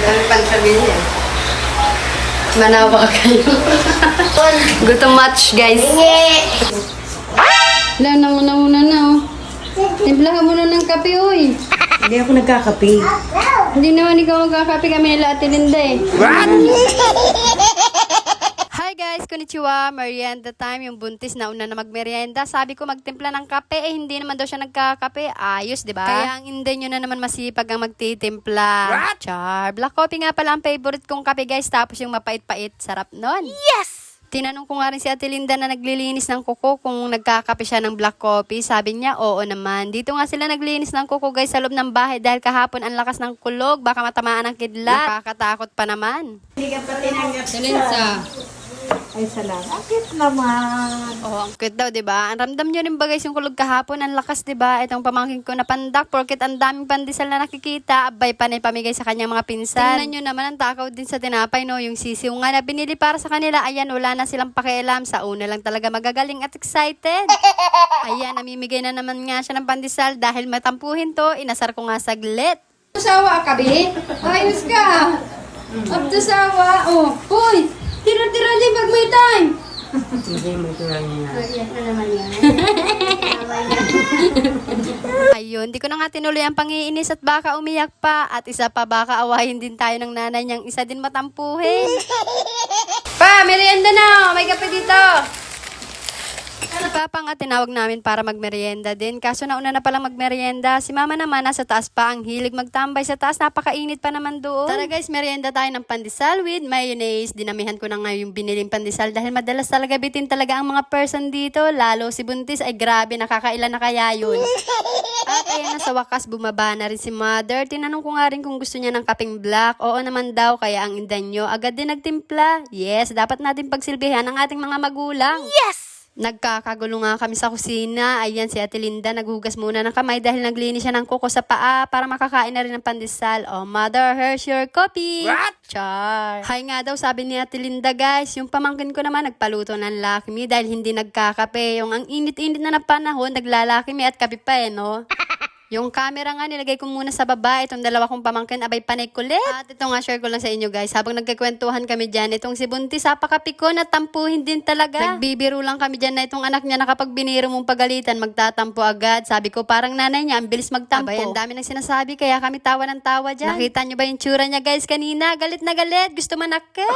Ano pang sabihin niya? Manawa kayo. Gutom match, guys. Wala na muna na, oh. Timplahan mo na ng kape, uy. Hindi ako nagkakape. Hindi naman ikaw magkakape, kami nila Ate Linda, eh. Hi guys, konnichiwa. Merienda time. Yung buntis na una na magmerienda. Sabi ko magtimpla ng kape, eh hindi naman daw siya nagkakape. Ayos, di ba? Kaya ang inday nyo na naman masipag ang magtitimpla. Char. Black coffee nga pala ang favorite kong kape, guys. Tapos yung mapait-pait. Sarap nun. Yes! Tinanong ko nga rin si Ate Linda na naglilinis ng kuko kung nagkakape siya ng black coffee. Sabi niya, oo naman. Dito nga sila naglilinis ng kuko, guys, sa loob ng bahay dahil kahapon ang lakas ng kulog. Baka matamaan ng kidlat. Nakakatakot pa naman. Hindi ka pa tinanggap Silensa. Ay, salamat. Akit naman. Oh, ang cute daw, 'di ba? Ang ramdam niyo rin ba guys yung kulog kahapon, ang lakas, 'di ba? Itong pamangkin ko na pandak, porket ang daming pandesal na nakikita, abay panay pamigay sa kanyang mga pinsan. Tingnan niyo naman ang takaw din sa tinapay, no, yung sisiw nga na binili para sa kanila. Ayan, wala na silang pakialam, sa una lang talaga magagaling at excited. Ayan, namimigay na naman nga siya ng pandesal dahil matampuhin to, inasar ko nga saglit. Sawa ka, Bi? Ayos ka. Abdo sawa. Oh, hoy. Tira-tira din pag may time. Hindi mo ito lang niya. Yan na naman yan. Ayun, di ko na nga tinuloy ang pangiinis at baka umiyak pa. At isa pa, baka awahin din tayo ng nanay niyang isa din matampuhin. Pa, merienda na. May kape dito. Si Papa nga tinawag namin para magmerienda din. Kaso nauna na palang magmerienda. Si Mama naman nasa taas pa. Ang hilig magtambay sa taas. Napakainit pa naman doon. Tara guys, merienda tayo ng pandesal with mayonnaise. Dinamihan ko na nga yung biniling pandesal dahil madalas talaga bitin talaga ang mga person dito. Lalo si Buntis ay grabe, nakakailan na kaya yun. At ayan na sa wakas, bumaba na rin si Mother. Tinanong ko nga rin kung gusto niya ng kapeng black. Oo naman daw, kaya ang indan nyo agad din nagtimpla. Yes, dapat natin pagsilbihan ang ating mga magulang. Yes! Nagkakagulo nga kami sa kusina. Ayan, si Ate Linda naghugas muna ng kamay dahil naglinis siya ng kuko sa paa para makakain na rin ng pandesal. Oh, Mother, here's your coffee. What? Char. Hi nga daw, sabi ni Ate Linda, guys. Yung pamangkin ko naman nagpaluto ng lakmi dahil hindi nagkakape. Yung ang init-init na panahon, naglalakmi at kape pa, no? Yung camera nga, nilagay ko muna sa baba. Itong dalawa kong pamangkin, abay panay kulit. At ito nga, share ko lang sa inyo guys. Habang nagkikwentuhan kami dyan, itong si Buntis, apakapiko na tampuhin din talaga. Nagbibiro lang kami dyan na itong anak niya na kapag biniro mong pagalitan, magtatampo agad. Sabi ko, parang nanay niya, ang bilis magtampo. Abay, ang dami nang sinasabi, kaya kami tawa ng tawa dyan. Nakita niyo ba yung tsura niya guys kanina? Galit na galit, gusto manakit.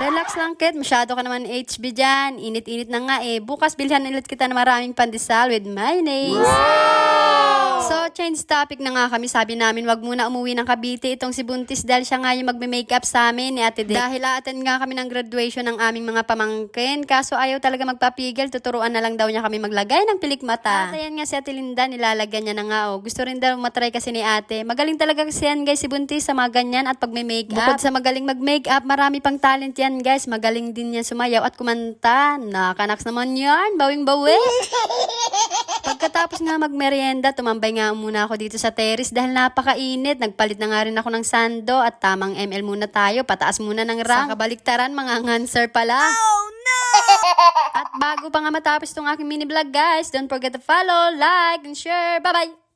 Relax lang, Kit. Masyado ka naman HB dyan. Init-init na nga eh. Bukas bilhan ulit kita na maraming pandesal with mayonnaise. Wow! So, change topic na nga kami. Sabi namin, wag muna umuwi ng Cavite itong si Buntis dahil siya nga yung magme-makeup sa amin ni Ate Dick. Dahil attend nga kami ng graduation ng aming mga pamangkin. Kaso ayaw talaga magpapigil. Tuturuan na lang daw niya kami maglagay ng pilik mata. At ayan nga si Ate Linda, nilalagyan niya na nga. Oh. Gusto rin daw matry kasi ni Ate. Magaling talaga kasi yan guys si Buntis sa mga ganyan at pag may makeup. Bukod sa magaling mag-makeup, marami pang talent yan guys. Magaling din yan sumayaw at kumanta. Nakanaks naman yan. Bawing-bawi. Pagkatapos nga magmerienda, tumambay nga muna ako dito sa terrace dahil napakainit. Nagpalit na nga rin ako ng sando at tamang ML muna tayo. Pataas muna ng rank. Sa kabaliktaran, mga nganser pala. Oh no! At bago pa nga matapos itong aking mini vlog guys, don't forget to follow, like, and share. Bye-bye!